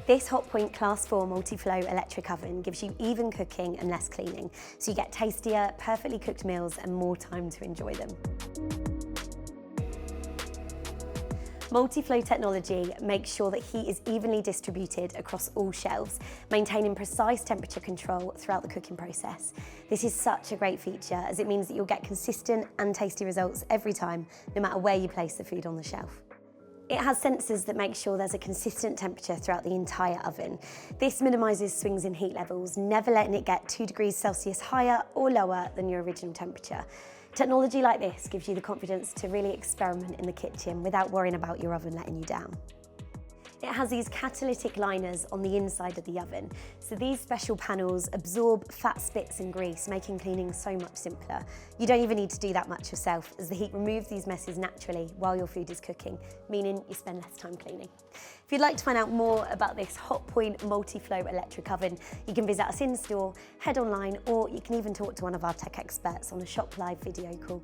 This HOTPOINT Class 4 Multiflow electric oven gives you even cooking and less cleaning, so you get tastier, perfectly cooked meals and more time to enjoy them. Multiflow Technology makes sure that heat is evenly distributed across all shelves, maintaining precise temperature control throughout the cooking process. This is such a great feature as it means that you'll get consistent and tasty results every time, no matter where you place the food on the shelf. It has sensors that make sure there's a consistent temperature throughout the entire oven. This minimises swings in heat levels, never letting it get 2 degrees Celsius higher or lower than your original temperature. Technology like this gives you the confidence to really experiment in the kitchen without worrying about your oven letting you down. It has these catalytic liners on the inside of the oven, so these special panels absorb fat spits and grease, making cleaning so much simpler. You don't even need to do that much yourself, as the heat removes these messes naturally while your food is cooking, meaning you spend less time cleaning. If you'd like to find out more about this HOTPOINT Multiflow electric oven, you can visit us in store, head online, or you can even talk to one of our tech experts on a Shop Live video call.